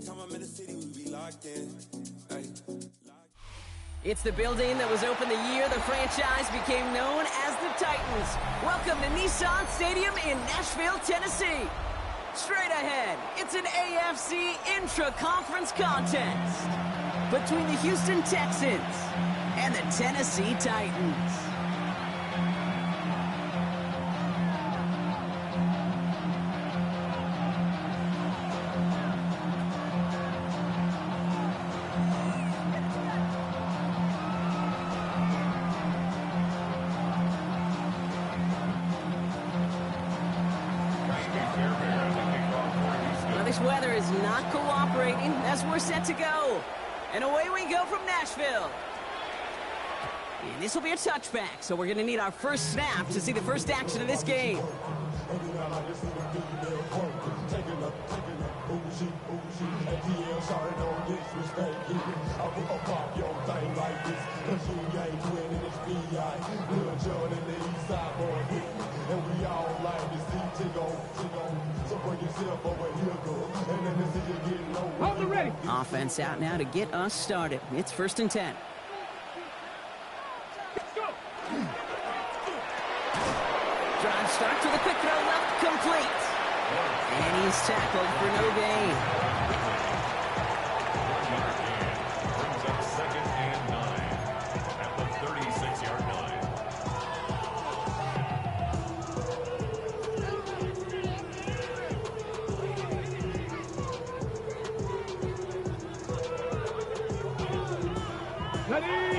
time I'm in the city, we be locked in. Hey. It's the building that was opened the year the franchise became known as the Titans. Welcome to Nissan Stadium in Nashville, Tennessee. Straight ahead, it's an AFC intra-conference contest between the Houston Texans and the Tennessee Titans. This weather is not cooperating as we're set to go. And away we go from Nashville. And this will be a touchback, so we're going to need our first snap to see the first action of this game. Offense out now to get us started. It's 1st and 10. Drive start to the quick throw left, complete. And he's tackled for no gain. Brings up 2nd and 9 at the 36-yard line.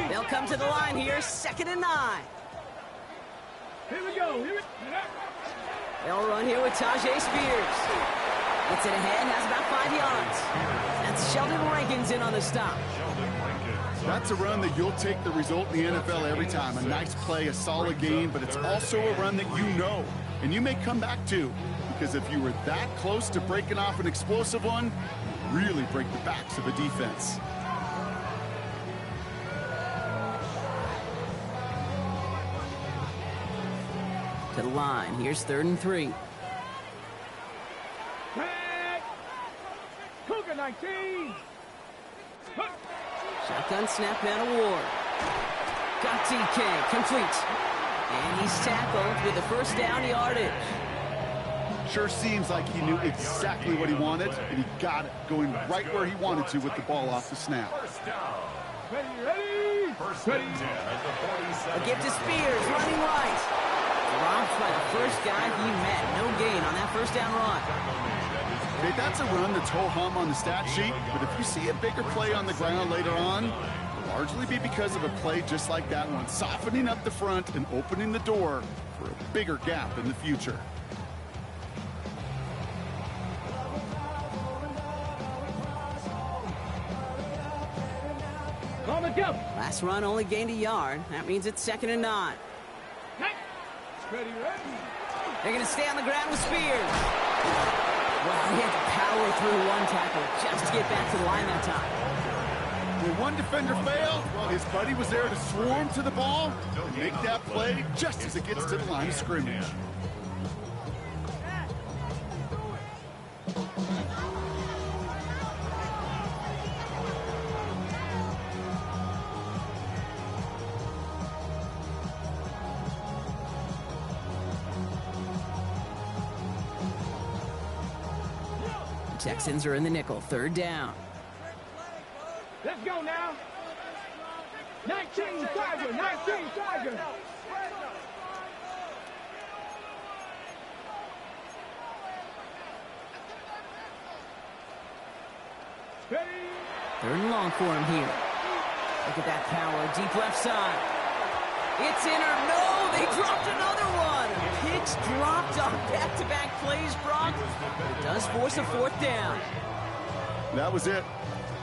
They'll come to the line here, 2nd and 9. Here we go. They'll run here with Tajay Spears. Gets it ahead, has about 5 yards. That's Sheldon Rankins in on the stop. That's a run that you'll take the result in the NFL every time. A nice play, a solid game, but it's also a run that you know and you may come back to. Because if you were that close to breaking off an explosive one, you really break the backs of a defense. To the line. Here's 3rd and 3. Cougar 19. Shotgun snap now to Ward. Got DK. Complete. And he's tackled with the first down yardage. Sure seems like he knew exactly what he wanted, and he got it, going right where he wanted to with the ball off the snap. First down. Ready. First and 10 at the 47. A give to Spears, running right. Dropped by the first guy he met. No gain on that first down run. Okay, that's a run that's ho-hum on the stat sheet, but if you see a bigger play on the ground later on, it'll largely be because of a play just like that one, softening up the front and opening the door for a bigger gap in the future. On the go. Last run only gained a yard. That means it's 2nd and 9. Ready. They're going to stay on the ground with Spears. Wow, he had to power through one tackle just to get back to the line that time. When one defender failed, well, his buddy was there to swarm to the ball and make that play just as it gets to the line of scrimmage. Texans are in the nickel. 3rd down. Let's go now. 19 Tiger. 19 Tiger. Ready. 3rd and long for him here. Look at that power. Deep left side. It's in or no. They dropped another one. Picks dropped on back-to-back plays, Brock. It does force a 4th down. That was it.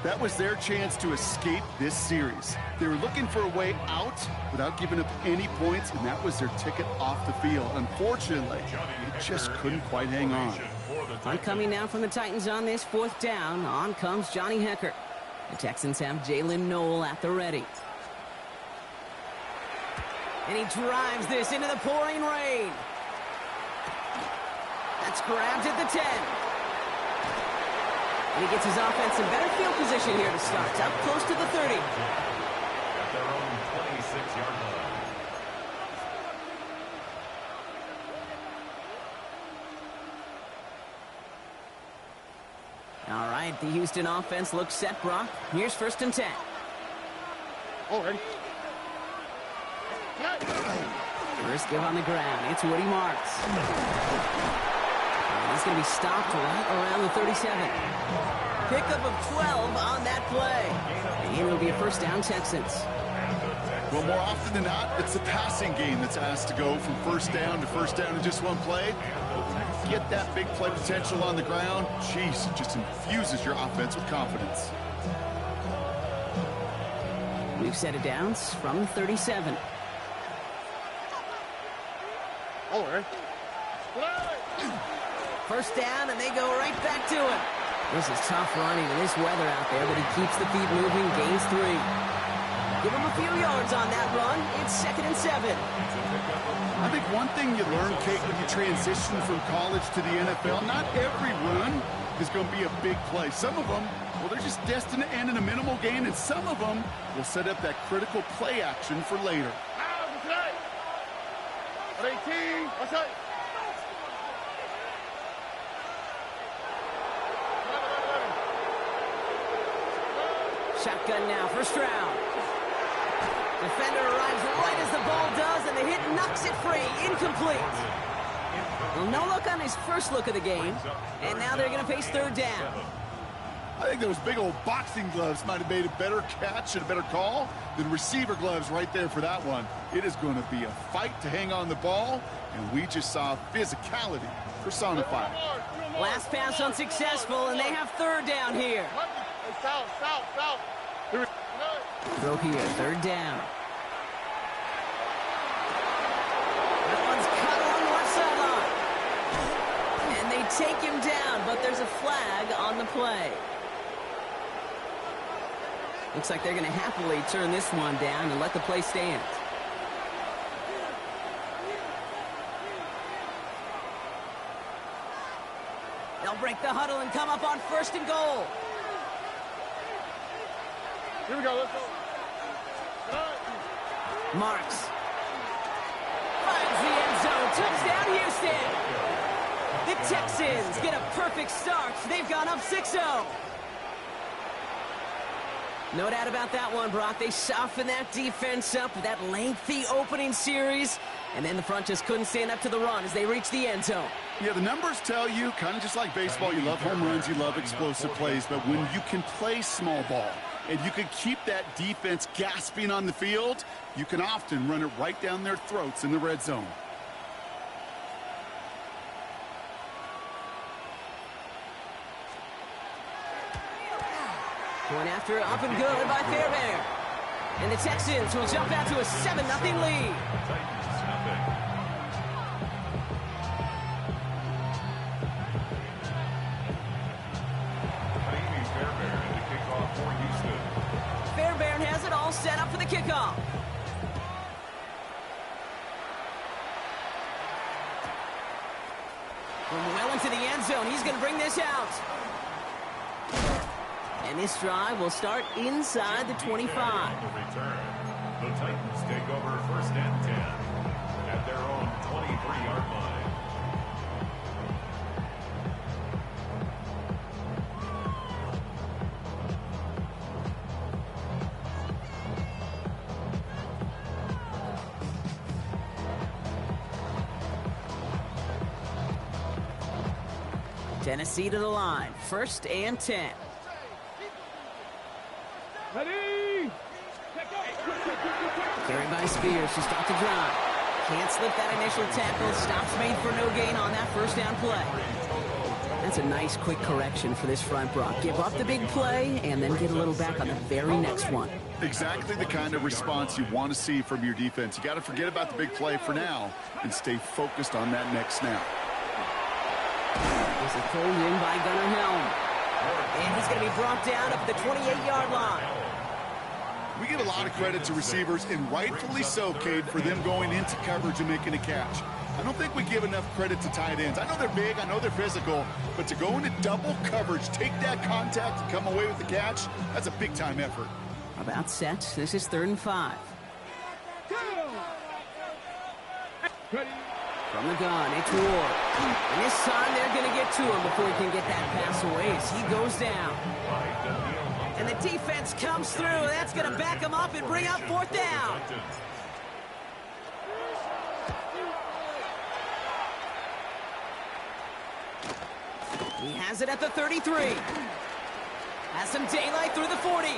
That was their chance to escape this series. They were looking for a way out without giving up any points, and that was their ticket off the field. Unfortunately, they just couldn't quite hang on. Punt coming now from the Titans on this 4th down. On comes Johnny Hekker. The Texans have Jalen Noel at the ready. And he drives this into the pouring rain. That's grabbed at the 10. And he gets his offense in better field position here to start. Up close to the 30. At their own 26-yard line. All right, the Houston offense looks set, Brock. Here's 1st and 10. Oh, ready. First give on the ground. It's Woody Marks. And he's going to be stopped right around the 37. Pickup of 12 on that play. And it'll be a 1st down, Texans. Well, more often than not, it's the passing game that's asked to go from 1st down to 1st down in just one play. Get that big play potential on the ground. Jeez, it just infuses your offense with confidence. We've set it down from the 37. Oh, ready. 1st down, and they go right back to it. This is tough running in this weather out there, but he keeps the feet moving, gains 3. Give him a few yards on that run. It's 2nd and 7. I think one thing you learn, Kate, when you transition from college to the NFL, not every run is going to be a big play. Some of them, well, they're just destined to end in a minimal gain, and some of them will set up that critical play action for later. 18. What's up? Shotgun now, 1st round. Defender arrives right as the ball does, and the hit knocks it free. Incomplete. Well, no look on his first look of the game, and now they're going to face 3rd down. I think those big old boxing gloves might have made a better catch and a better call than receiver gloves right there for that one. It is going to be a fight to hang on the ball, and we just saw physicality personified. Last pass unsuccessful, and they have 3rd down here. South. Throw here, 3rd down. That one's cut on the left sideline. And they take him down, but there's a flag on the play. Looks like they're going to happily turn this one down and let the play stand. They'll break the huddle and come up on 1st and goal. Here we go. Let's go. Marks finds the end zone. Touchdown, Houston. The Texans get a perfect start. They've gone up 6-0. No doubt about that one, Brock. They softened that defense up with that lengthy opening series, and then the front just couldn't stand up to the run as they reached the end zone. Yeah, the numbers tell you, kind of just like baseball, you love home runs, you love explosive plays, but when you can play small ball and you can keep that defense gasping on the field, you can often run it right down their throats in the red zone. Going after up and good by Fairbairn. And the Texans will jump out to a 7-0 lead. Titans, nothing. Fairbairn in the kickoff for Houston. Fairbairn has it all set up for the kickoff. From well into the end zone, he's going to bring this out. And this drive will start inside the 25. Return. The Titans take over 1st and 10 at their own 23-yard line. Tennessee to the line. 1st and 10. Ready. Carried by Spears to start the drive. Can't slip that initial tackle. Stops made for no gain on that 1st down play. That's a nice quick correction for this front, Brock. Give up the big play and then get a little back on the very next one. Exactly the kind of response you want to see from your defense. You got to forget about the big play for now and stay focused on that next snap. This is pulled in by Gunnar Helm. And he's going to be brought down up at the 28-yard line. We give a lot of credit to receivers, and rightfully so, Cade, for them going into coverage and making a catch. I don't think we give enough credit to tight ends. I know they're big, I know they're physical, but to go into double coverage, take that contact, and come away with the catch, that's a big-time effort. About set. This is 3rd and 5. From the gun, it's Ward. And this time they're going to get to him before he can get that pass away as he goes down. And the defense comes through. That's going to back him up and bring up 4th down. He has it at the 33. Has some daylight through the 40.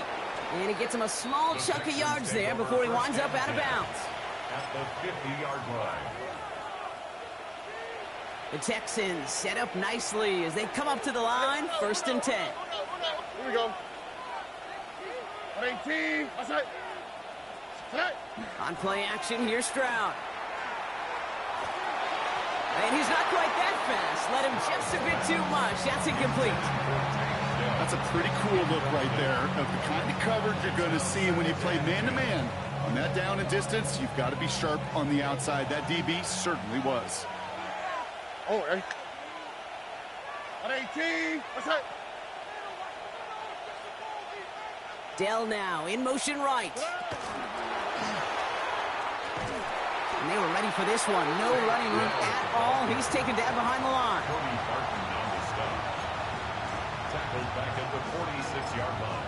And he gets him a small chunk of yards there before he winds up out of bounds. At the 50-yard line. The Texans set up nicely as they come up to the line. 1st and 10. Here we go. 18. Outside. On play action, here's Stroud. And he's not quite that fast. Let him just a bit too much. That's incomplete. That's a pretty cool look right there of the kind of coverage you're going to see when you play man-to-man. On that down and distance, you've got to be sharp on the outside. That DB certainly was. Oh, hey. 18. Outside. Dell now in motion right. And they were ready for this one. No running room at all. He's taken down behind the line. Tackled back at the 46-yard line.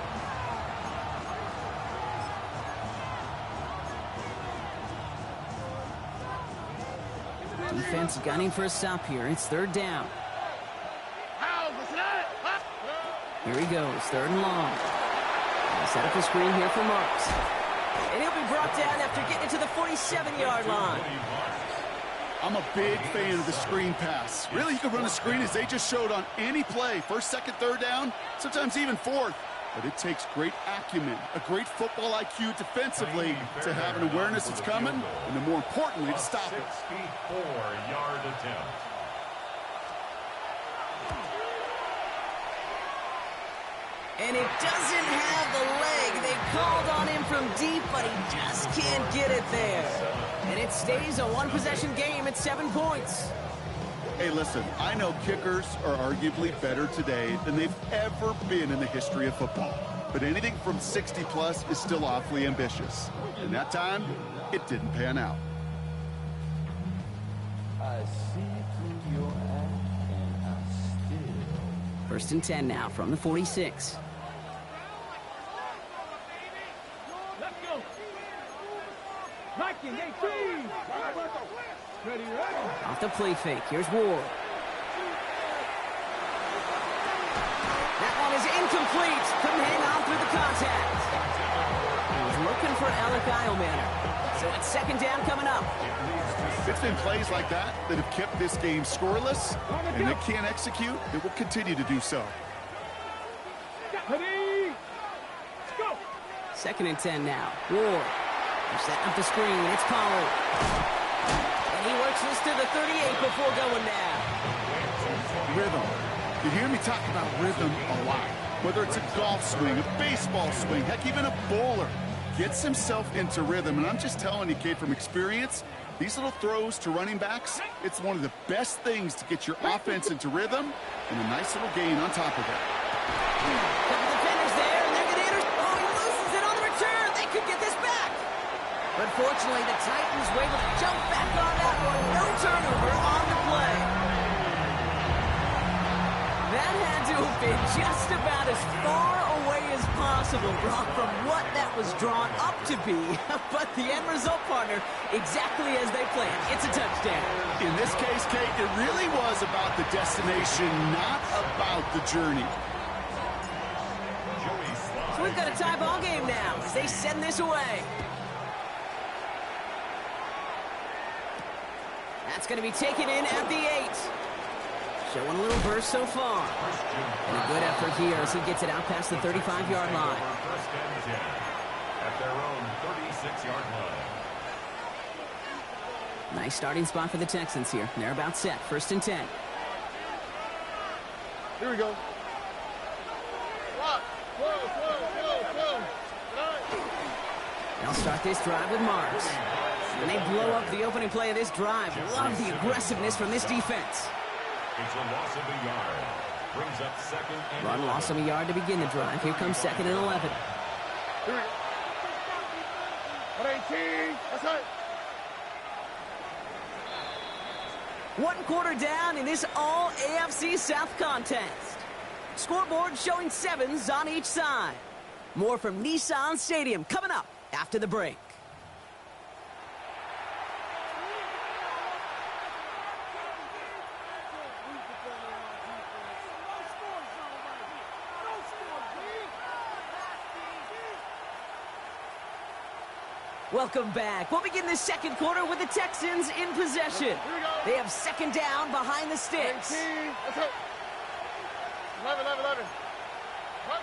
Defense gunning for a stop here. It's 3rd down. Here he goes. 3rd and long. Set up a screen here for Marks. And he'll be brought down after getting it to the 47-yard line. I'm a big fan of the screen pass. Really, you can run a screen as they just showed on any play. 1st, 2nd, 3rd down, sometimes even 4th. But it takes great acumen, a great football IQ defensively to have an awareness it's coming, and then more importantly, to stop it. 64-yard attempt. And it doesn't have the leg. They called on him from deep, but he just can't get it there. And it stays a one-possession game at 7 points. Hey, listen, I know kickers are arguably better today than they've ever been in the history of football. But anything from 60-plus is still awfully ambitious. And that time, it didn't pan out. I see through your act and I still... 1st and 10 now from the 46. Let's go. 19, 18. Ready. Off the play fake. Here's Ward. That one is incomplete. Couldn't hang on through the contact. He was looking for Alec Eilmaner. So it's 2nd down coming up. It's been plays like that that have kept this game scoreless, and they can't execute. They will continue to do so. Ready. Let's go. 2nd and 10 now. Ward. They're setting up the screen. It's Pollard. And he works this to the 38 before going down. Rhythm. You hear me talk about rhythm a lot. Whether it's a golf swing, a baseball swing, heck, even a bowler gets himself into rhythm. And I'm just telling you, kid, from experience, these little throws to running backs, it's one of the best things to get your offense into rhythm and a nice little gain on top of that. Couple defenders there, and they're going to oh, he loses it on the return. They could get this back. But fortunately, the Titans were able to jump back on that one. No turnover on the play. That had to have been just about as far away as possible, Brock, from what that was drawn up to be. But the end result, partner, exactly as they planned. It's a touchdown. In this case, Kate, it really was about the destination, not about the journey. So we've got a tie ball game now as they send this away. That's going to be taken in at the 8. Showing a little burst so far. And a good effort here as he gets it out past the 35-yard line. First and 10 at their own 36-yard line. Nice starting spot for the Texans here. They're about set. 1st and 10. Here we go. Whoa. They'll start this drive with Marks. And they blow up the opening play of this drive. Love the aggressiveness from this defense. It's a loss of a yard. Brings up second and Run loss of a yard to begin the drive. Here comes second and 11. Here we go. 118. That's it. 1 quarter down in this all AFC South contest. Scoreboard showing 7s on each side. More from Nissan Stadium coming up after the break. Welcome back. We'll begin the second quarter with the Texans in possession. They have second down behind the sticks. 18. That's it. 11. Buggy.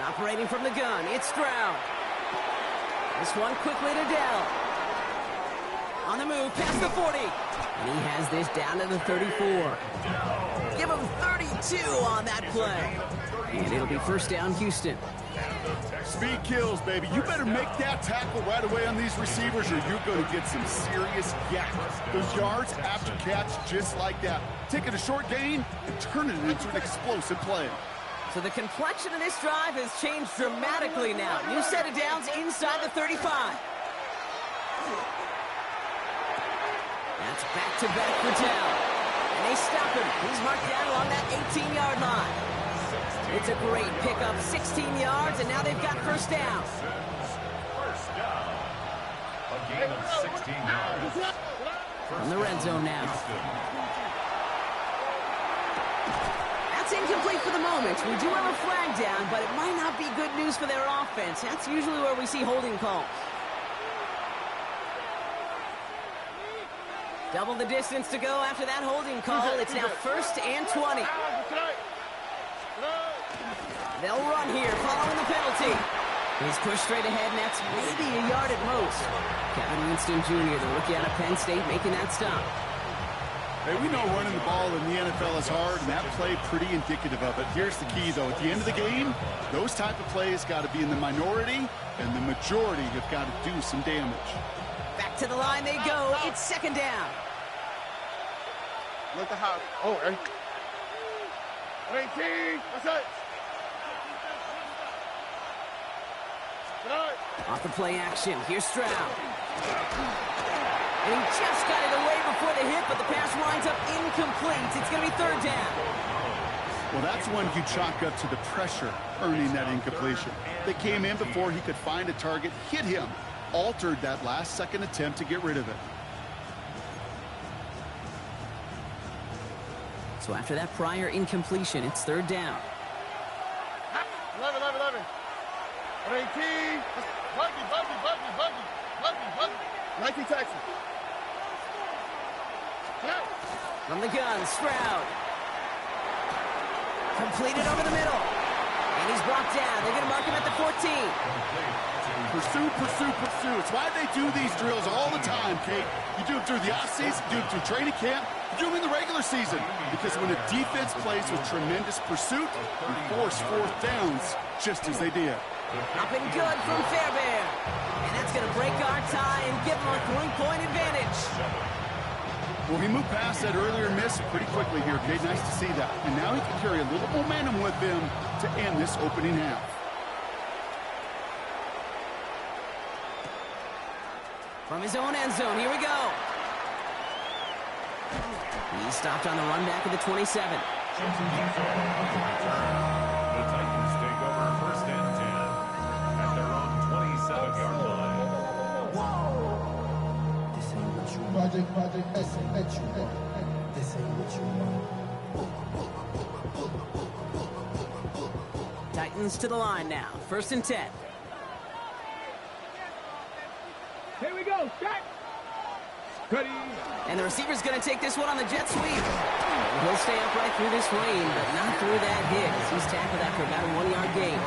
Operating from the gun, it's Stroud. This one quickly to Dell. On the move, past the 40. And he has this down to the 34. Give him 32 on that play. And it'll be first down, Houston. Speed kills, baby. You better make that tackle right away on these receivers or you're going to get some serious yak. Those yards after catch just like that. Taking a short gain and turning it into an explosive play. So the complexion of this drive has changed dramatically now. New set of downs inside the 35. That's back-to-back for Dell. And they stop him. He's marked down along that 18-yard line. It's a great pickup, 16 yards, and now they've got first down. First down. A gain of 16 yards. From the red zone now. That's incomplete for the moment. We do have a flag down, but it might not be good news for their offense. That's usually where we see holding calls. Double the distance to go after that holding call. It's now first and 20. They'll run here following the penalty. He's pushed straight ahead, and that's maybe a yard at most. Kevin Winston Jr., the rookie out of Penn State, making that stop. Hey, we know running the ball in the NFL is hard, and that play pretty indicative of it. Here's the key, though. At the end of the game, those type of plays got to be in the minority, and the majority have got to do some damage. Back to the line they go. It's second down. Look at how. Oh, 18. That's it. Off the play action. Here's Stroud. And he just got it away before the hit, but the pass winds up incomplete. It's going to be third down. Well, that's one you chalk up to the pressure earning that incompletion. They came in before he could find a target, hit him, altered that last-second attempt to get rid of it. So after that prior incompletion, it's third down. 11. 18. Buggy. 19 Texans. From the gun, Stroud. Completed over the middle. And he's brought down. They're going to mark him at the 14. Pursue. It's why they do these drills all the time, Kate. You do it through the offseason, you do it through training camp, you do them in the regular season. Because when a defense plays with tremendous pursuit, you force fourth downs just as they did. Up and good from Fairbairn. And that's going to break our tie and give them a 3-point advantage. Well, he moved past that earlier miss pretty quickly here, Kate. Nice to see that. And now he can carry a little momentum with him to end this opening half. From his own end zone, here we go. He stopped on the run back at the 27. The Titans take over first and 10 at their own 27-yard line. This ain't what you want. Project, this ain't what you want. This ain't what you want. Titans to the line now. First and 10. Here we go. Back. Ready. And the receiver's going to take this one on the jet sweep. He'll stay upright through this rain, but not through that hit as he's tackled after about a 1-yard gain.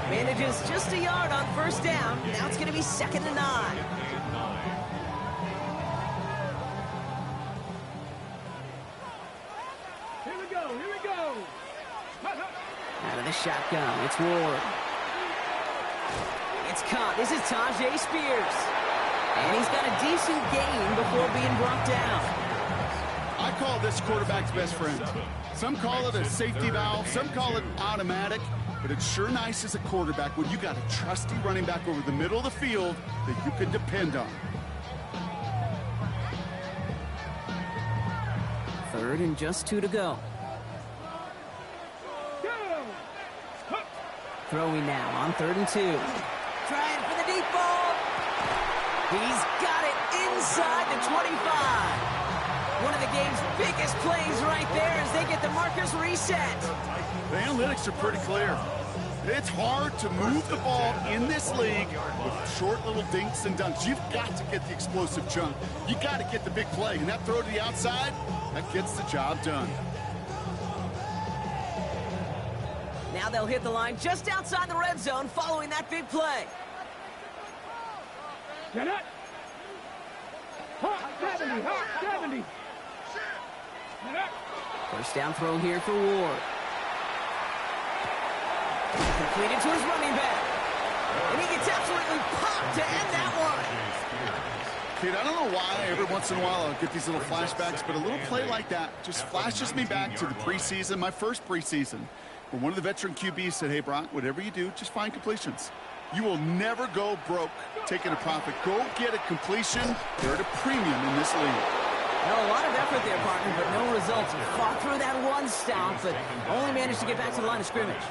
Manages just a yard on first down. Now it's going to be second and 9. Here we go. Out of the shotgun, it's Ward. It's caught. This is Tajay Spears. And he's got a decent gain before being brought down. I call this quarterback's best friend. Some call it a safety valve, some call it automatic, but it's sure nice as a quarterback when you got a trusty running back over the middle of the field that you can depend on. Third and just 2 to go. Throwing now on 3rd and 2. Trying for the deep ball. He's got it inside the 25. One of the game's biggest plays right there as they get the markers reset. The analytics are pretty clear. It's hard to move the ball in this league with short little dinks and dunks. You've got to get the explosive chunk. You got to get the big play. And that throw to the outside, that gets the job done. Now they'll hit the line just outside the red zone following that big play. Get it. Hot 70, hot 70. First down throw here for Ward. Completed to his running back. And he gets absolutely popped to end that one. Kid, I don't know why every once in a while I'll get these little flashbacks, but a little play like that just flashes me back to the preseason, my first preseason, where one of the veteran QBs said, hey, Brock, whatever you do, just find completions. You will never go broke taking a profit. Go get a completion. They're at a premium in this league. No, a lot of effort there, partner, but no results. He fought through that one stop, but only managed to get back to the line of scrimmage.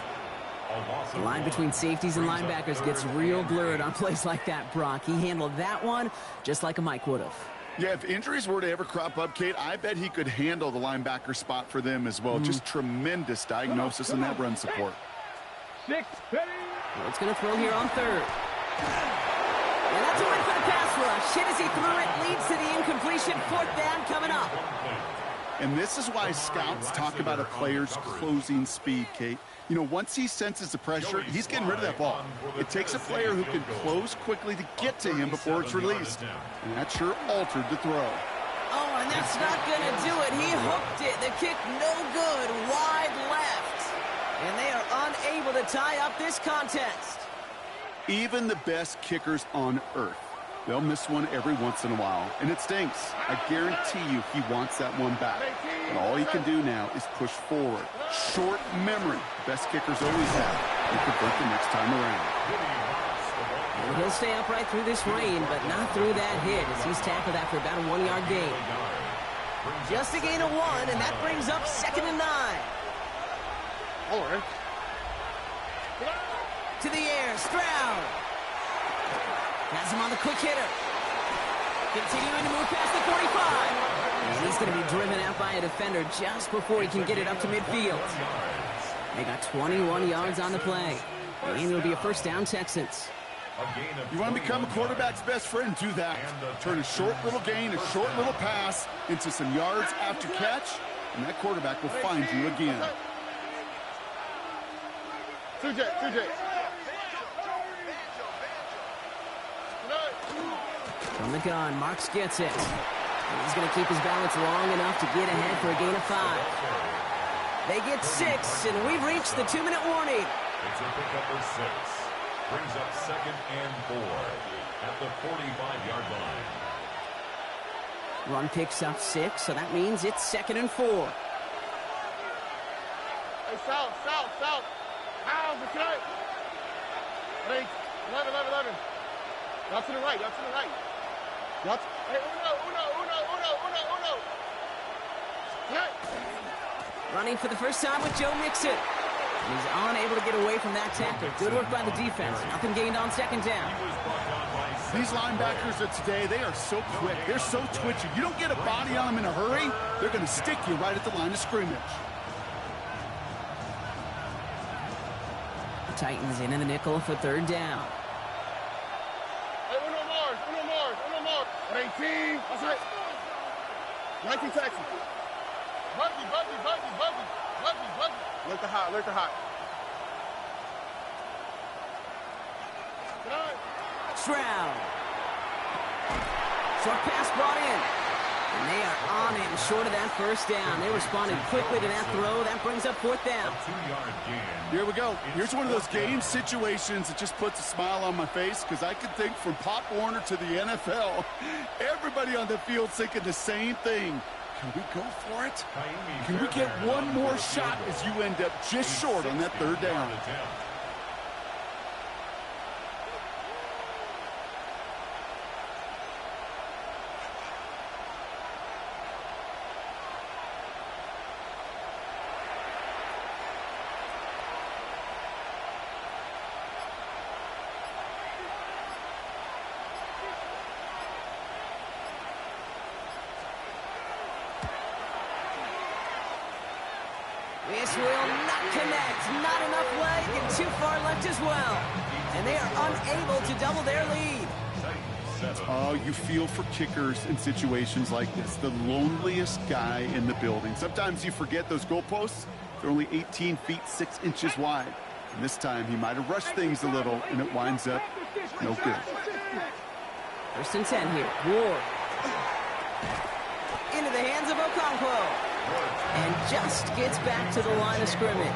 The line between safeties and linebackers gets real blurred on plays like that, Brock. He handled that one just like a Mike would have. Yeah, if injuries were to ever crop up, Kate, I bet he could handle the linebacker spot for them as well. Just tremendous diagnosis in that run support. 6, ready. Ward's going to throw here on 3rd. And that's a win for the pass rush. Hit as he threw it, leads to the incompletion. 4th down coming up. And this is why scouts talk about a player's closing speed, Kate. You know, once he senses the pressure, he's getting rid of that ball. It takes a player who can close quickly to get to him before it's released. And that sure altered the throw. Oh, and that's not going to do it. He hooked it. The kick no good. Wide left. And they are unable to tie up this contest. Even the best kickers on earth, they'll miss one every once in a while, and it stinks. I guarantee you he wants that one back. And all he can do now is push forward. Short memory. Best kickers always have. He could break the next time around. And he'll stay upright through this rain, but not through that hit as he's tackled after about a 1-yard gain. Just a gain of 1, and that brings up 2nd and 9. All right. To the air, Stroud. Has him on the quick hitter. Continuing to move past the 45. And he's going to be driven out by a defender just before he can get it up to midfield. They got 21 yards on the play. And it'll be a 1st down, Texans. You want to become a quarterback's best friend? Do that. Turn a short little gain, a short little pass into some yards after catch, and that quarterback will find you again. 2J. From the gun, Marks gets it. And he's going to keep his balance long enough to get ahead for a gain of 5. They get 6, and we've reached the 2-minute warning. It's a pickup for 6. Brings up 2nd and 4 at the 45-yard line. Run picks up 6, so that means it's 2nd and 4. Hey, south. How's the cut? 11. Y'all to the right. Hey, uno. Cut. Running for the first time with Joe Mixon. And he's unable to get away from that tackle. Good work by the defense. Nothing gained on 2nd down. These linebackers of today, they are so quick. They're so twitchy. You don't get a body on them in a hurry, they're going to stick you right at the line of scrimmage. The Titans in the nickel for 3rd down. Hey, uno more. 18. That's right. 19 Texans. Buggy. Alert the hot. Stroud. Short pass brought in. And they are on him short of that 1st down. They responded quickly to that throw. That brings up 4th down. A 2-yard gain Here we go. Here's one of those game situations that just puts a smile on my face because I can think from Pop Warner to the NFL, everybody on the field thinking the same thing. Can we go for it? Can we get one more shot as you end up just short on that third down? This will not connect. Not enough leg and too far left as well. And they are unable to double their lead. Oh, you feel for kickers in situations like this. The loneliest guy in the building. Sometimes you forget those goalposts. They're only 18 feet 6 inches wide. And this time he might have rushed things a little, and it winds up no good. 1st and 10 here. Ward. Into the hands of Okonkwo. And just gets back to the line of scrimmage.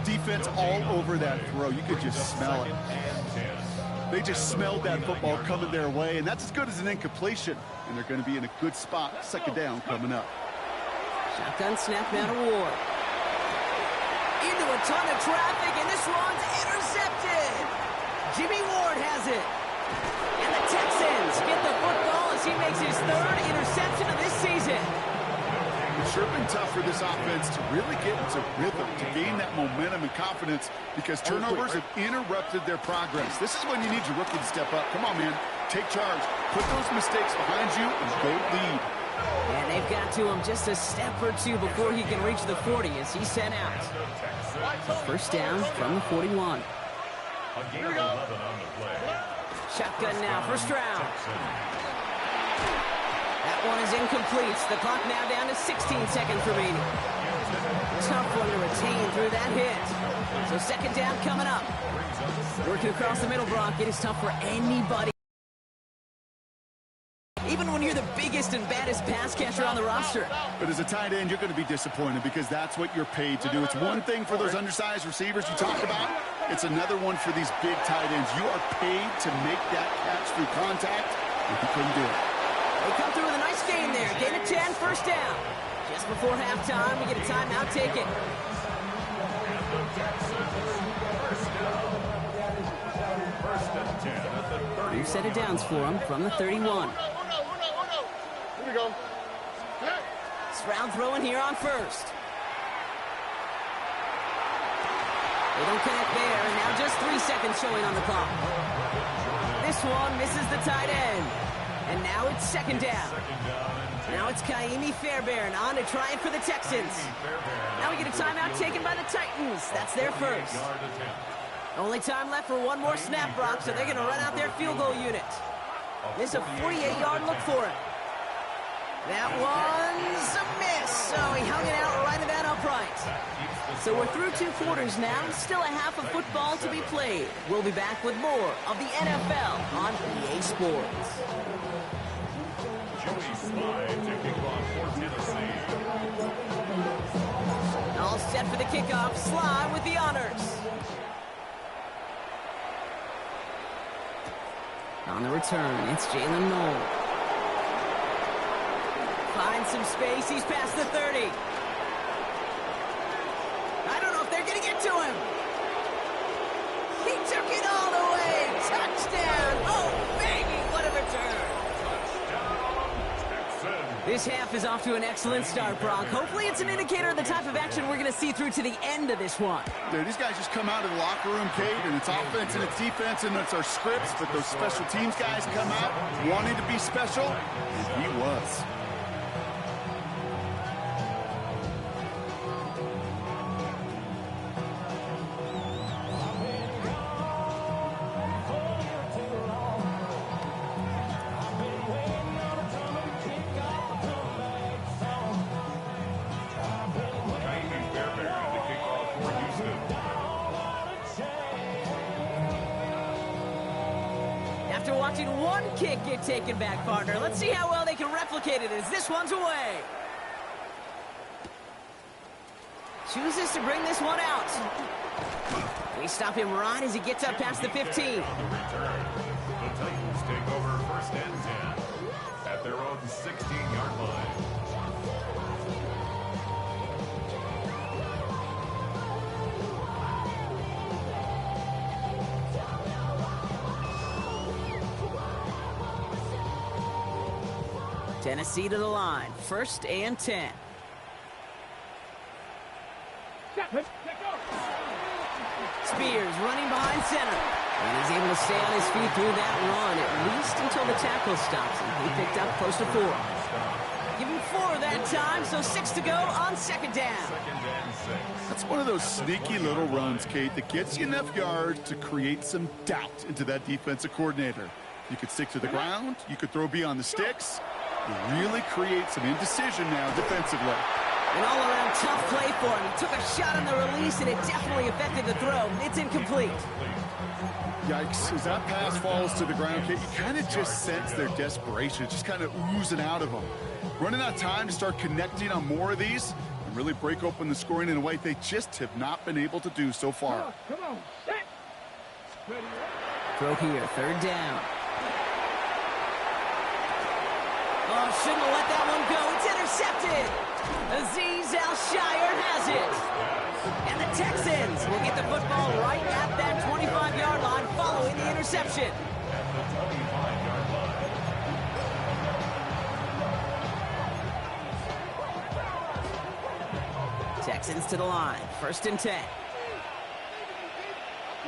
Defense all over that throw. You could just smell it. They just smelled that football coming their way, and that's as good as an incompletion. And they're going to be in a good spot. 2nd down coming up. Shotgun snap now to Ward. Into a ton of traffic, and this one's intercepted. Jimmy Ward has it. And the Texans get the football as he makes his 3rd interception of this season. It's sure been tough for this offense to really get into rhythm, to gain that momentum and confidence because turnovers have interrupted their progress. This is when you need your rookie to step up. Come on, man. Take charge. Put those mistakes behind you and go lead. And they've got to him just a step or two before he can reach the 40 as he's sent out. 1st down from the 41. Shotgun now, 1st round. That one is incomplete. The clock now down to 16 seconds remaining. Tough one to retain through that hit. So 2nd down coming up. Working across the middle, Brock. It is tough for anybody. Even when you're the biggest and baddest pass catcher on the roster. But as a tight end, you're going to be disappointed because that's what you're paid to do. It's one thing for those undersized receivers you talk about. It's another one for these big tight ends. You are paid to make that catch through contact, if you couldn't do it. They come through with a nice gain there. Gain of 10, 1st down. Just before halftime, we get a timeout taken. New set of downs for him from the 31. Here we go. Stroud throwing here on 1st. They don't connect there, and now just 3 seconds showing on the clock. This one misses the tight end. And now it's 2nd down. Now it's Kaimi Fairbairn on to try it for the Texans. Now we get a timeout taken by the Titans. That's their 1st. Only time left for one more snap, Brock, so they're going to run out their field goal unit. This is a 48-yard look for him. That one's a miss. So he hung it out right at that upright. So we're through 2 quarters now. Still a half of football to be played. We'll be back with more of the NFL on EA Sports. All set for the kickoff. Sly with the honors. On the return, it's Jalen Noel. Finds some space. He's past the 30. I don't know if they're going to get to him. He took it all the way. Touchdown. Oh, baby, what a return. This half is off to an excellent start, Brock. Hopefully it's an indicator of the type of action we're going to see through to the end of this one. Dude, these guys just come out of the locker room, Kate, and it's offense and it's defense and it's our scripts, but those special teams guys come out wanting to be special, and he was. After watching one kick get taken back, partner, let's see how well they can replicate it as this one's away. chooses to bring this one out. We stop him right as he gets up past the 15. On the return, the Titans take over first and 10 at their own 16-yard line. Tennessee to the line, first and 10. Spears running behind center. And he's able to stay on his feet through that run, at least until the tackle stops him. He picked up close to 4. Give him 4 that time, so 6 to go on second down. That's one of those sneaky little runs, Kate, that gets you enough yards to create some doubt into that defensive coordinator. You could stick to the ground. You could throw beyond the sticks. You really create some indecision now defensively. An all-around tough play for him. He took a shot on the release, and it definitely affected the throw. It's incomplete. Yikes. As that pass falls to the ground, Kate, you kind of just sense their desperation, just kind of oozing out of them. Running out of time to start connecting on more of these and really break open the scoring in a way they just have not been able to do so far. Come on. Set. Throw here, third down. Oh, shouldn't have let that one go. It's intercepted. Azeez Al-Shire has it. And the Texans will get the football right at that 25-yard line following the interception. Texans to the line, first and 10.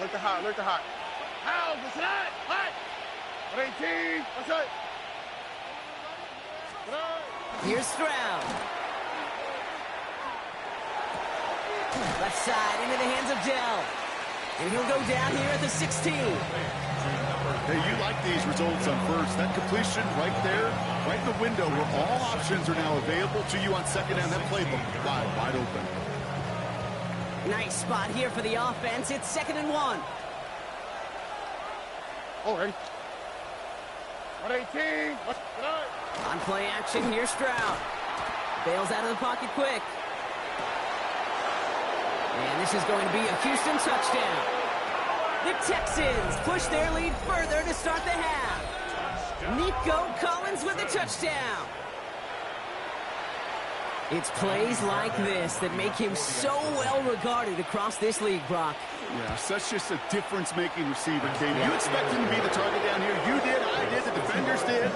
Look the hot. Look the hot. How's the slide? Hot. 18. What's up? Here's Stroud. Left side into the hands of Dell. And he'll go down here at the 16. Hey, you like these results on first. That completion right there, right in the window where all options are now available to you on second down. That playbook wide open. Nice spot here for the offense. It's 2nd and 1. Oh, ready. 118. On play action, here's Stroud. Bails out of the pocket quick. And this is going to be a Houston touchdown. The Texans push their lead further to start the half. Nico Collins with a touchdown. It's plays like this that make him so well regarded across this league, Brock. Yeah, such just a difference-making receiver, Kate. You expect him to be the target down here. You did, I did, the defenders did.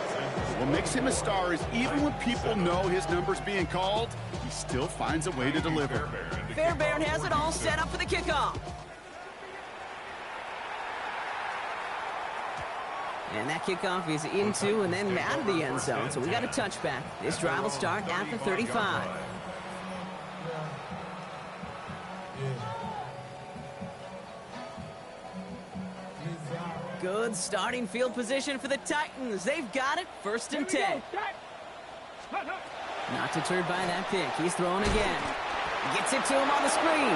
What makes him a star is even when people know his number's being called, he still finds a way to deliver. Fairbairn has it all set up for the kickoff. And that kickoff is into and then out of the end zone, so we got a touchback. This drive will start at the 35. Good starting field position for the Titans. They've got it, first and 10. Not deterred by that pick. He's throwing again. Gets it to him on the screen.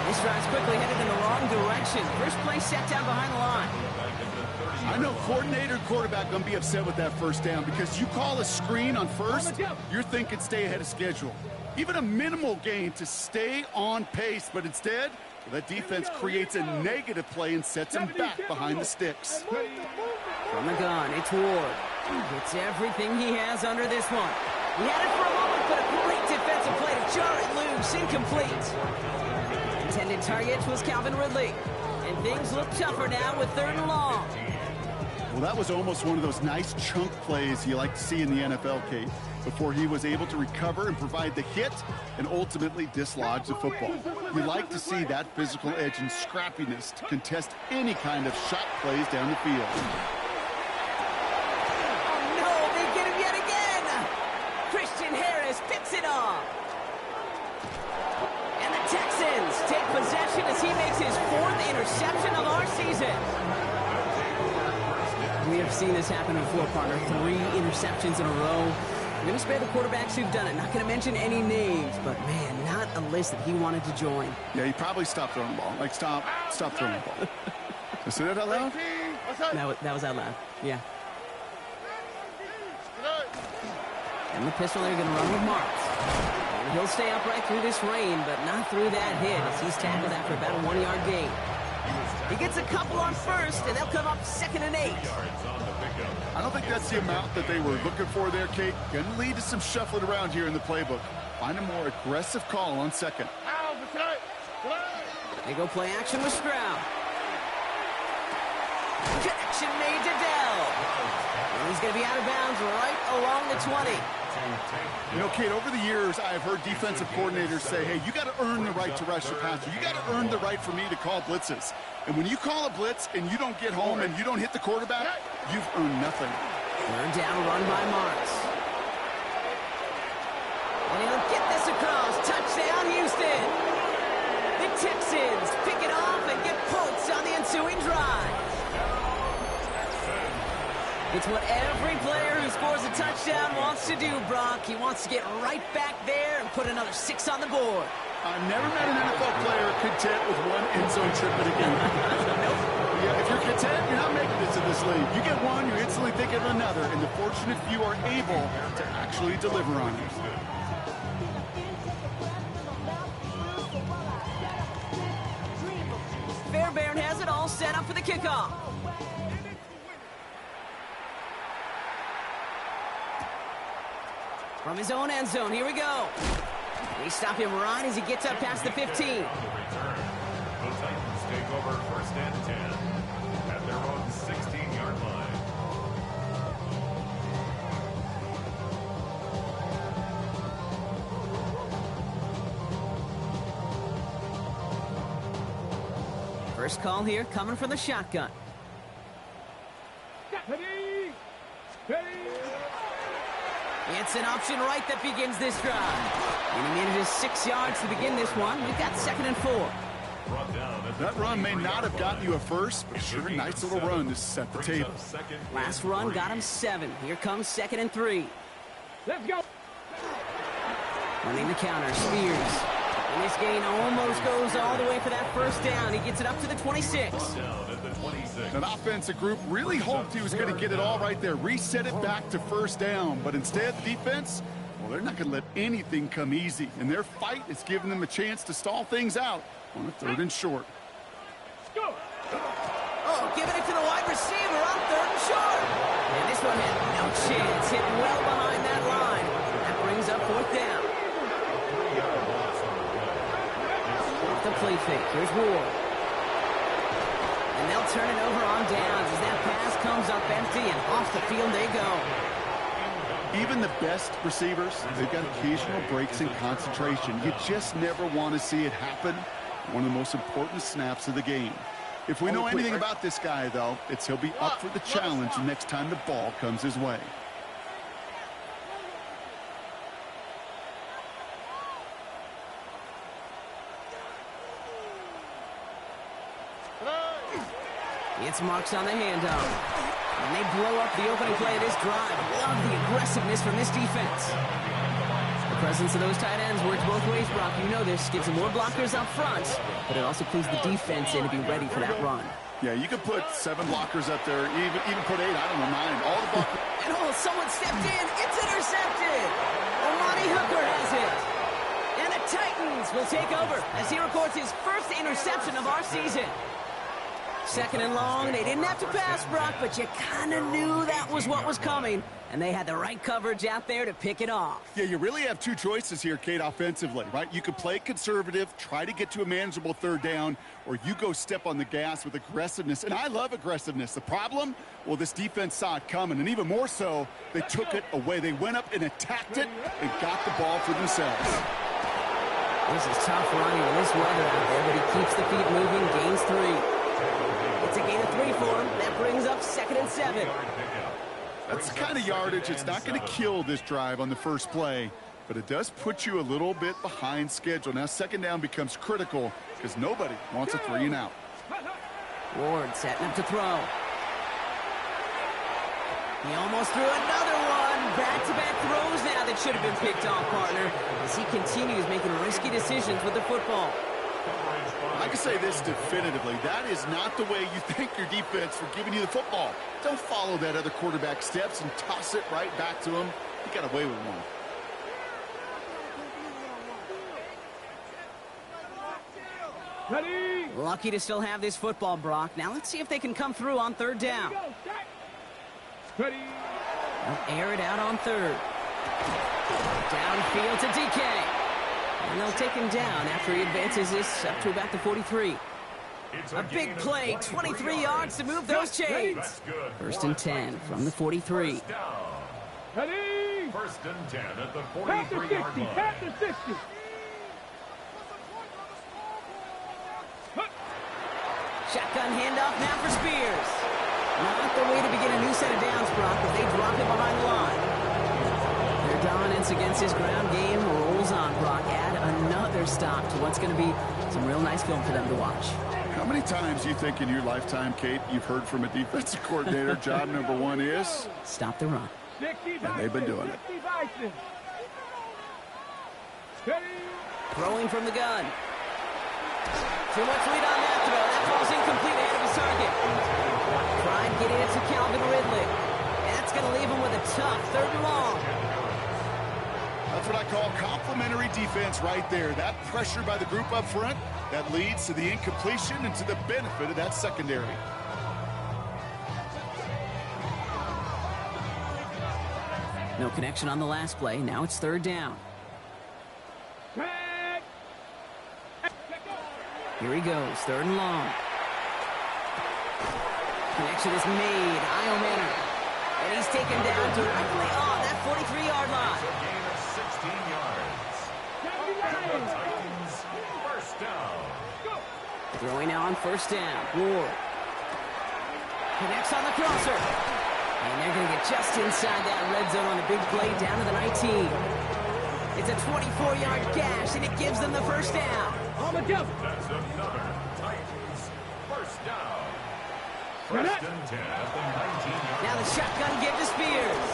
This drive's quickly headed in the wrong direction. First play set down behind the line. I know coordinator and quarterback going to be upset with that first down because you call a screen on first, you're thinking stay ahead of schedule. Even a minimal gain to stay on pace, but instead, that defense creates a negative play and sets him back behind the sticks. From the gun, it's Ward. Gets everything he has under this one. He had it for a moment, but a great defensive play to jar it loose. Incomplete. Intended target was Calvin Ridley. And things look tougher now with 3rd and long. Well, that was almost one of those nice chunk plays you like to see in the NFL, Kate, before he was able to recover and provide the hit and ultimately dislodge the football. You like to see that physical edge and scrappiness to contest any kind of shot plays down the field. Oh, no, they get him yet again. Christian Harris picks it off. And the Texans take possession as he makes his 4th interception of our season. We have seen this happen before, partner. 3 interceptions in a row. We're going to spare the quarterbacks who've done it. Not going to mention any names, but, man, not a list that he wanted to join. Yeah, he probably stopped throwing the ball. Like, stop throwing the ball. Did I say that out loud? That was out loud. Yeah. And the pistol, they're going to run with Marks. And he'll stay upright through this rain, but not through that hit as he's tackled after about a 1-yard gain. He gets a couple on first, and they'll come up 2nd and 8. I don't think that's the amount that they were looking for there, Kate. Going to lead to some shuffling around here in the playbook. Find a more aggressive call on 2nd. They go play action with Stroud. Connection made to Dell. And he's going to be out of bounds right along the 20. You know, Kate, over the years, I have heard defensive coordinators say, hey, you got to earn the right to rush your passer. You got to earn the right for me to call blitzes. And when you call a blitz and you don't get home and you don't hit the quarterback, you've earned nothing. Third down, run by Marks. And he'll get this across. Touchdown, Houston. The Texans pick it off and get points on the ensuing drive. It's what every player who scores a touchdown wants to do, Brock. He wants to get right back there and put another 6 on the board. I've never met an NFL player content with one end zone trip in a game. Nope. Yeah, if you're content, you're not making it to this league. You get one, you're instantly thinking of another, and the fortunate few are able to actually deliver on it. Fairbairn has it all set up for the kickoff. From his own end zone, here we go. They stop him right as he gets up past the 15. The Titans take over 1st and 10 at their own 16-yard line. First call here coming from the shotgun. It's an option right that begins this drive. And he manages 6 yards to begin this one. We've got 2nd and 4. That run may not have gotten you a first, but sure, nice little run to set the table. Last run got him 7. Here comes 2nd and 3. Let's go. Running the counter, Spears. And this gain almost goes all the way for that first down. He gets it up to the 26. That offensive group really hoped he was going to get it all right there, reset it back to 1st down. But instead, the defense, well, they're not going to let anything come easy. And their fight is giving them a chance to stall things out on a 3rd and short. Go. Oh, giving it to the wide receiver on 3rd and short. And this one had no chance. Hit well behind that line. That brings up 4th down. Off the play fake. Here's Ward. And they'll turn it over on downs as that pass comes up empty and off the field they go. Even the best receivers, they've got occasional breaks in concentration. You just never want to see it happen. One of the most important snaps of the game. If we know anything about this guy, though, it's he'll be up for the challenge the next time the ball comes his way. It's Marks on the handoff. And they blow up the opening play of this drive. Love the aggressiveness from this defense. The presence of those tight ends works both ways, Brock. You know this. Gives them more blockers up front, but it also clues the defense in to be ready for that run. Yeah, you could put 7 blockers up there, even put 8. I don't mind. All the blockers. And oh, someone stepped in. It's intercepted. Amani Hooker has it. And the Titans will take over as he records his first interception of our season. 2nd and long. They didn't have to pass, Brock, but you kind of knew that was what was coming. And they had the right coverage out there to pick it off. Yeah, you really have 2 choices here, Kate, offensively, right? You could play conservative, try to get to a manageable 3rd down, or you go step on the gas with aggressiveness. And I love aggressiveness. The problem? Well, this defense saw it coming, and even more so, they took it away. They went up and attacked it and got the ball for themselves. This is tough running in this weather out there, but he keeps the feet moving, gains 3. It's a gain of 3 for him. That brings up 2nd and 7. That's the kind of yardage. It's not going to kill this drive on the first play, but it does put you a little bit behind schedule. Now 2nd down becomes critical because nobody wants a 3 and out. Ward setting up to throw. He almost threw another one. Back-to-back throws now that should have been picked off, partner, as he continues making risky decisions with the football. I can say this definitively. That is not the way you thank your defense for giving you the football. Don't follow that other quarterback steps and toss it right back to him. He got away with one. Ready? Lucky to still have this football, Brock. Now let's see if they can come through on third down. Ready? They'll air it out on third. Downfield to DK. And they'll take him down after he advances this up to about the 43. A big play, 23 yards to move those chains. First and 10 from the 43. Ready? First and 10 at the Past the 43-yard 60. line. Past the 60. Shotgun handoff now for Spears. Not the way to begin a new set of downs, Brock, but they drop it behind the line. Their dominance against his ground game rolls on, Brock. Add another stop to what's going to be some real nice film for them to watch. How many times do you think in your lifetime, Kate, you've heard from a defensive coordinator, job number one is? Stop the run. And they've been doing it. Throwing from the gun. Too much lead on that throw. That ball's incomplete ahead of his target. Try and get it to Calvin Ridley. And that's going to leave him with a tough third and long. That's what I call complimentary defense right there. That pressure by the group up front, that leads to the incompletion and to the benefit of that secondary. No connection on the last play. Now it's third down. Here he goes, third and long. Connection is made. Io Manor. And he's taken down directly on that 43-yard line. A gain of 16 yards. And the Titans, first down. Throwing now on first down. Ward. Connects on the crosser. And they're going to get just inside that red zone on a big play down to the 19. It's a 24-yard gash, and it gives them the first down. That's another Titans first down. First and 10 at the 19-yard. Now the shotgun give to Spears.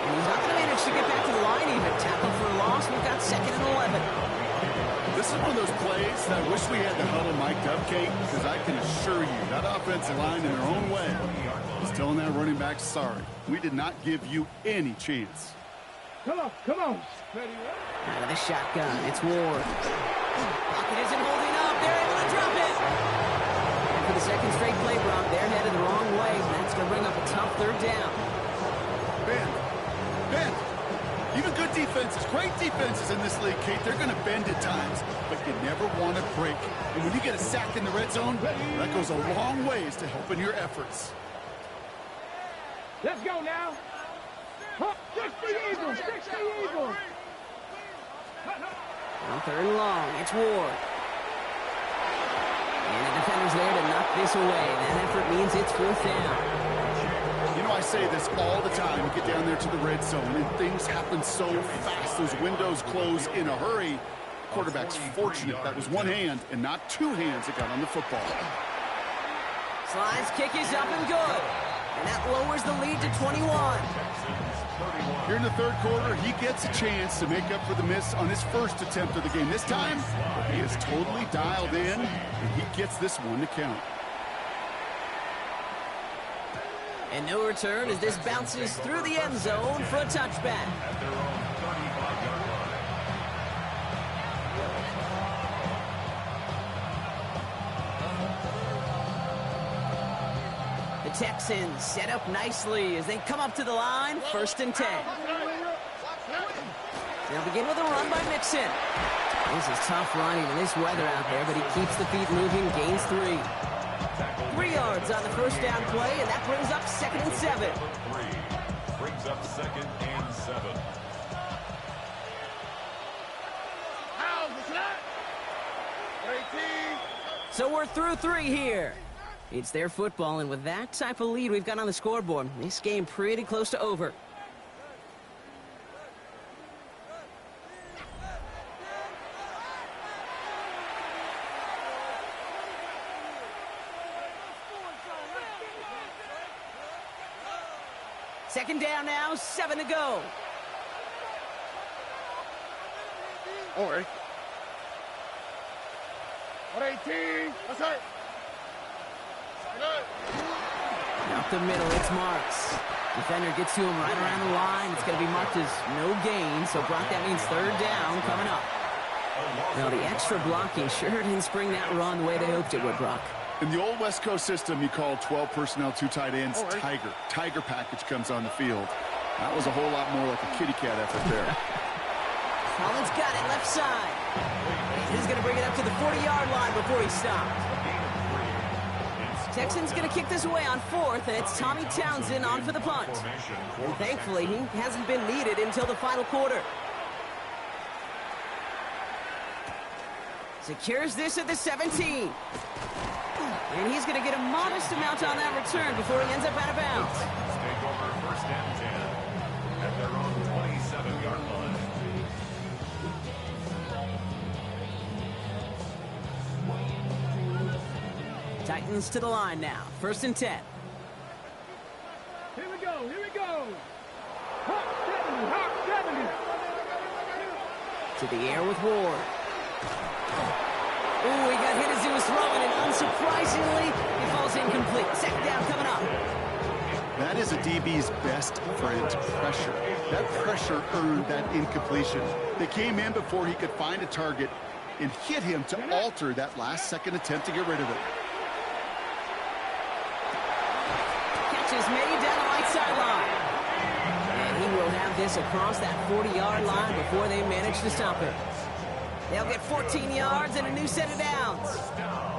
And he's not going to manage to get back to the line even. Tackle for a loss. We've got second and 11. This is one of those plays that I wish we had the huddle mic'd up, Kate, because I can assure you that offensive line in their own way is telling that running back, sorry, we did not give you any chance. Come on, come on. Out of the shotgun, it's Ward. Pocket isn't holding up. They're able to drop it. And for the second straight play, Brock, they're headed the wrong way. And that's going to bring up a tough third down. Ben, even good defenses, great defenses in this league, Kate, they're going to bend at times, but you never want to break. And when you get a sack in the red zone, that goes a long ways to helping your efforts. Let's go now. 60 Eagles, 60 Eagles. On third and long, it's Ward. And the defender's there to knock this away. That effort means it's fourth down. You know, I say this all the time. You get down there to the red zone, and things happen so fast. Those windows close in a hurry. Quarterback's fortunate that was one hand and not two hands that got on the football. Slide's kick is up and good. And that lowers the lead to 21. Here in the third quarter, he gets a chance to make up for the miss on his first attempt of the game. This time, he is totally dialed in, and he gets this one to count. And no return as this bounces through the end zone for a touchback. At their own 35-yard line. The Texans set up nicely as they come up to the line, first and 10. They'll begin with a run by Mixon. This is tough running in this weather out there, but he keeps the feet moving, gains 3. 3 yards on the first down play, and that brings up second and 7. 3 brings up second and 7. So we're through 3 here. It's their football, and with that type of lead we've got on the scoreboard, this game pretty close to over. Second down now, 7 to go. All right. 118. That's it. Up the middle, it's Marks. Defender gets to him right around the line. It's going to be marked as no gain, so Brock, that means third down coming up. Well, the extra blocking sure didn't spring that run the way they hoped it would, Brock. In the old West Coast system, you called 12 personnel, 2 tight ends, Tiger. Tiger package comes on the field. That was a whole lot more like a kitty cat effort there. Collins got it left side. He's going to bring it up to the 40-yard line before he stops. Texans going to kick this away on 4th, and it's Tommy Townsend on for the punt. And thankfully, he hasn't been needed until the final quarter. Secures this at the 17. And he's going to get a modest amount on that return before he ends up out of bounds. Take over 1st and 10 at their own 27-yard line. Titans to the line now. 1st and 10. Here we go, here we go. Hot 70. To the air with Ward. Ooh, he got hit as he was throwing, and unsurprisingly, he falls incomplete. 2nd down coming up. That is a DB's best friend, pressure. That pressure earned that incompletion. They came in before he could find a target and hit him to alter that last-second attempt to get rid of it. Catch is made down the right sideline. And he will have this across that 40-yard line before they manage to stop him. They'll get 14 yards and a new set of downs.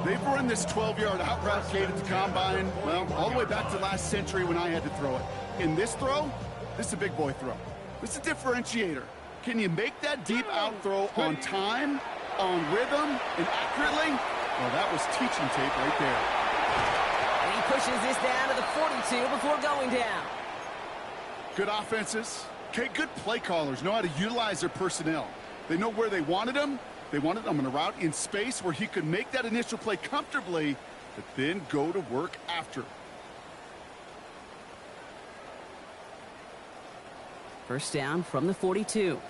They've run this 12-yard out route Kate at the combine, well, all the way back to last century when I had to throw it. In this throw, this is a big boy throw. This is a differentiator. Can you make that deep out throw on time, on rhythm, and accurately? Well, that was teaching tape right there. And he pushes this down to the 42 before going down. Good offenses. Okay, good play callers know how to utilize their personnel. They know where they wanted him. They wanted him on a route in space where he could make that initial play comfortably, but then go to work after. 1st down from the 42.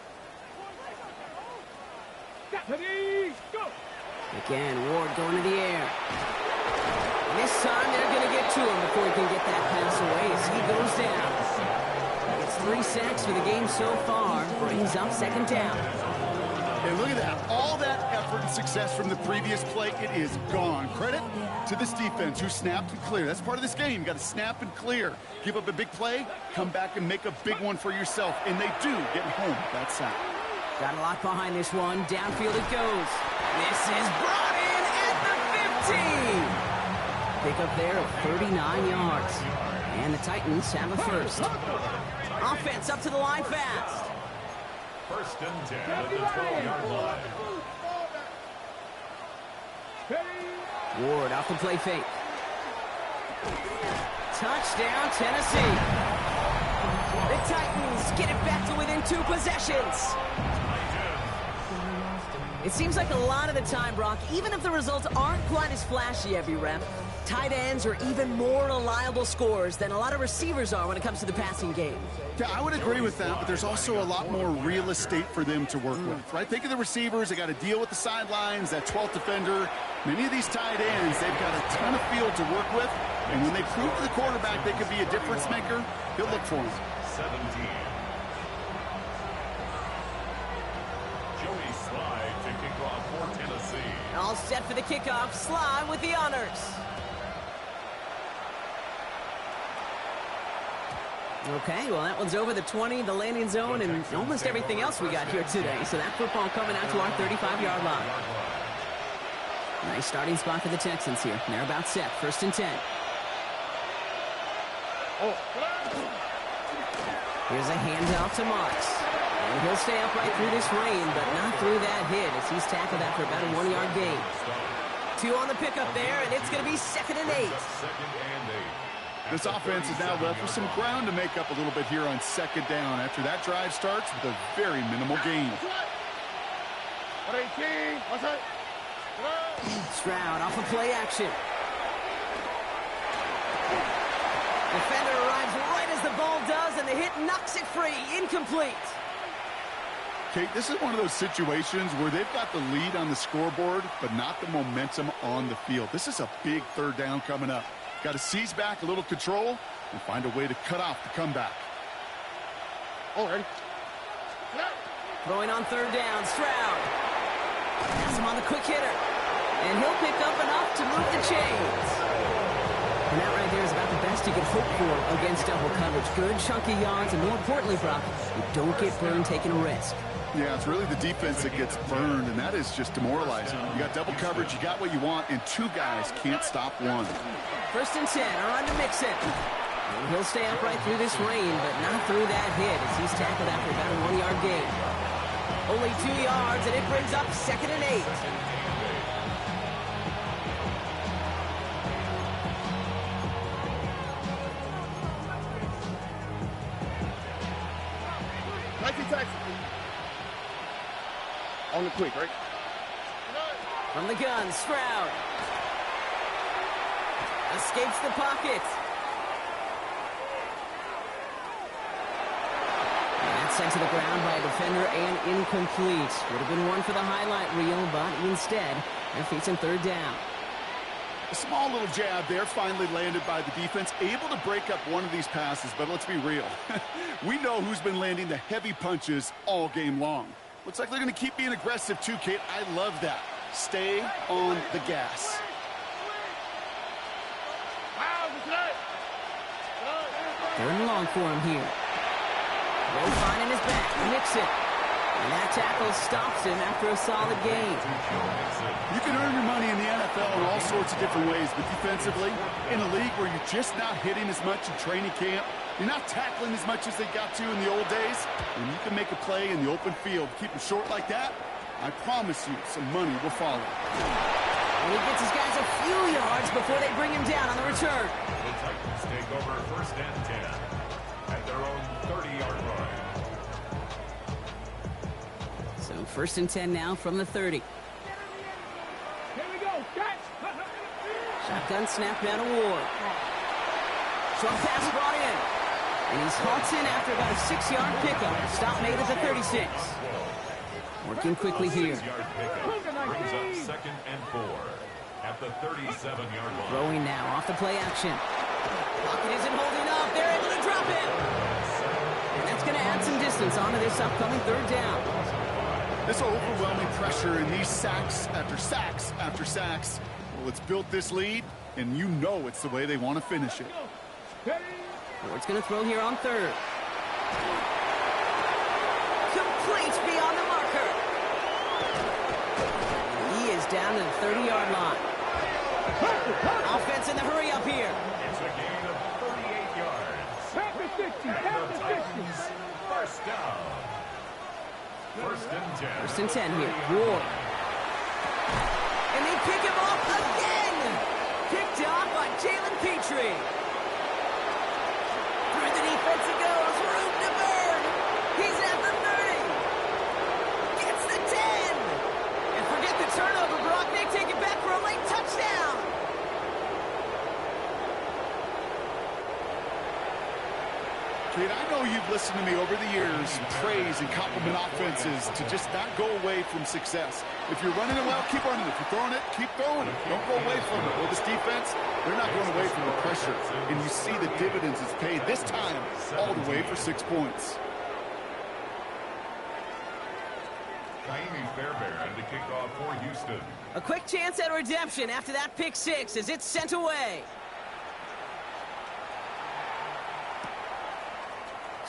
Again, Ward going to the air. And this time they're going to get to him before he can get that pass away as he goes down. It's 3 sacks for the game so far. Brings up 2nd down. And look at that. All that effort and success from the previous play, it is gone. Credit to this defense who snapped and cleared. That's part of this game. You got to snap and clear. Give up a big play, come back and make a big one for yourself. And they do get home that sack. Got a lot behind this one. Downfield it goes. This is brought in at the 15. Pick up there of 39 yards. And the Titans have a 1st. Offense up to the line fast. 1st and 10 at the 12-yard line. Ward off the play fake. Touchdown, Tennessee. The Titans get it back to within 2 possessions. It seems like a lot of the time, Brock, even if the results aren't quite as flashy every rep, tight ends are even more reliable scorers than a lot of receivers are when it comes to the passing game. Yeah, I would agree with that, but there's also a lot more real estate for them to work with, right? Think of the receivers. They got to deal with the sidelines, that 12th defender. Many of these tight ends, they've got a ton of field to work with, and when they prove to the quarterback they could be a difference maker, he'll look for him. 17. Joey Slide to kick off for Tennessee. All set for the kickoff. Slide with the honors. Okay, well, that one's over the 20, the landing zone, and almost everything else we got here today. So that football coming out to our 35-yard line. Nice starting spot for the Texans here. They're about set. 1st and 10. Here's a handoff to Marks. And he'll stay upright through this rain, but not through that hit as he's tackled after about a 1-yard gain. 2 on the pickup there, and it's going to be 2nd and 8. This offense is now left with some ground to make up a little bit here on 2nd down after that drive starts with a very minimal gain. Stroud off of play action. Defender arrives right as the ball does, and the hit knocks it free. Incomplete. Kate, this is one of those situations where they've got the lead on the scoreboard, but not the momentum on the field. This is a big 3rd down coming up. Got to seize back a little control and find a way to cut off the comeback. Throwing on 3rd down, Stroud. him on the quick hitter. And he'll pick up enough to move the chains. And that right there is about the best you can hope for against double coverage. Good chunky yards, and more importantly, Brock, you don't get burned taking a risk. Yeah, it's really the defense that gets burned, and that is just demoralizing. You got double coverage, you got what you want, and two guys can't stop one. 1st and 10, a run to Mixon. And he'll stay upright through this rain, but not through that hit as he's tackled after about a 1-yard gain. Only 2 yards, and it brings up 2nd and 8. On the quick, right? From the gun, Stroud. Escapes the pocket. And that's sent to the ground by a defender and incomplete. Would have been one for the highlight reel, but instead, they're facing 3rd down. A small little jab there finally landed by the defense, able to break up one of these passes, but let's be real. We know who's been landing the heavy punches all game long. Looks like they're going to keep being aggressive too, Kate. I love that. Stay on the gas. 3rd and long for him here. No finding his back. Mixon. And that tackle stops him after a solid gain. You can earn your money in the NFL in all sorts of different ways, but defensively, in a league where you're just not hitting as much in training camp, you're not tackling as much as they got to in the old days, and you can make a play in the open field, keep it short like that, I promise you some money will follow. And he gets his guys a few yards before they bring him down on the return. The Titans take over 1st and 10 at their own 30-yard line. So 1st and 10 now from the 30. Here we go, catch! Shotgun snap down to Ward. Short pass brought in. And he's halts in after about a 6-yard pickup. Stop made at the 36. Working quickly here. 6-yard pickup brings up 2nd and 4 at the 37-yard line. Throwing now off the play action. Pocket isn't holding up. They're able to drop him. And that's going to add some distance onto this upcoming 3rd down. This overwhelming pressure and these sacks after sacks after sacks, well, it's built this lead, and you know it's the way they want to finish it. Ward's going to throw here on 3rd. Complete beyond the marker. He is down to the 30-yard line. Offense in the hurry up here. It's a gain of 38 yards. And the Titans 1st down. 1st and 10. 1st and 10 here. Ward. And they pick him off again. Picked off by Jalen Petrie. Through the defense he goes. Room to burn. He's at the 30. Gets the 10. And forget the turnover, Brock. They take it back for a late touchdown. Kate, I know you've listened to me over the years praise and compliment offenses to just not go away from success. If you're running it well, keep running it. If you're throwing it, keep throwing it. Don't go away from it. Well, this defense, they're not going away from the pressure. And you see the dividends it's paid this time all the way for 6 points. Kaimi Fairbairn to kick off for Houston. A quick chance at redemption after that pick 6 as it's sent away.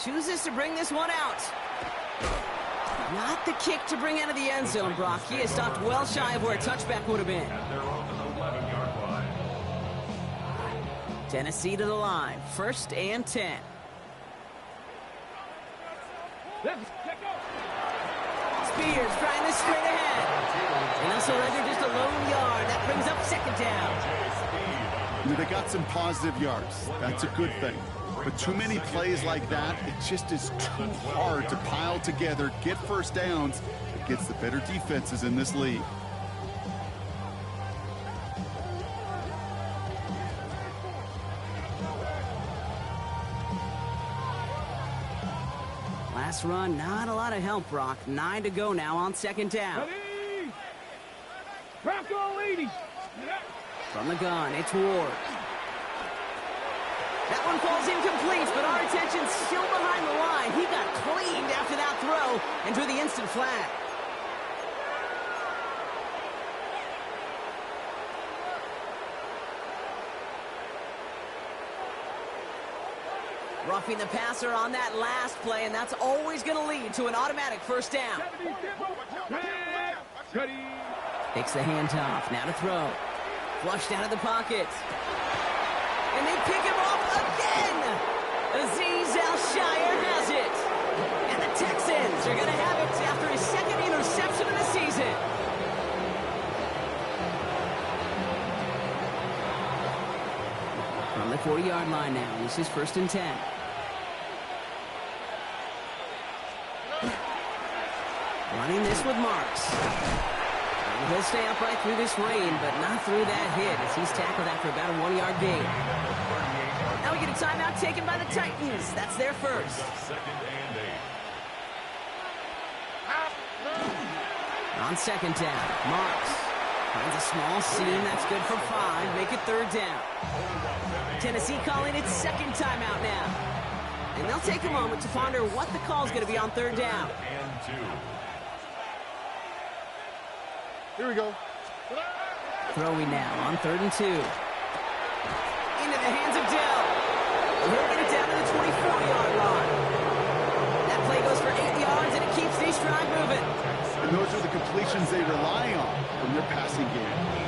Chooses to bring this one out. Not the kick to bring out of the end zone, Brock. He has stopped well shy of where a touchback would have been. At their own 11-yard line. Tennessee to the line. 1st and 10. Spears trying this straight ahead. And they'll surrender just a lone yard. That brings up 2nd down. They got some positive yards. That's a good thing. But too many plays like that, it just is too hard to pile together, get 1st downs against the better defenses in this league. Last run, not a lot of help, Brock. 9 to go now on 2nd down. From the gun, it's Ward. That one falls incomplete, but our attention's still behind the line. He got cleaned after that throw and drew the instant flag. Roughing the passer on that last play, and that's always going to lead to an automatic first down. Takes the handoff, now to throw. Flushed out of the pocket. And they pick him off again! Azeez Al-Shire has it. And the Texans are going to have it after his second interception of the season. From the 40-yard line now, this is 1st and 10. Running this with Marks. And he'll stay upright through this rain, but not through that hit as he's tackled after about a 1-yard gain. Now we get a timeout taken by the Titans. That's their first. On 2nd down, Marks finds a small seam. That's good for 5. Make it 3rd down. Tennessee calling its 2nd timeout now. And they'll take a moment to ponder what the call is going to be on 3rd down. Here we go. Throwing now on 3rd and 2. Into the hands of Dell. He'll get it down to the 24-yard line. That play goes for 8 yards, and it keeps this drive moving. And those are the completions they rely on from their passing game.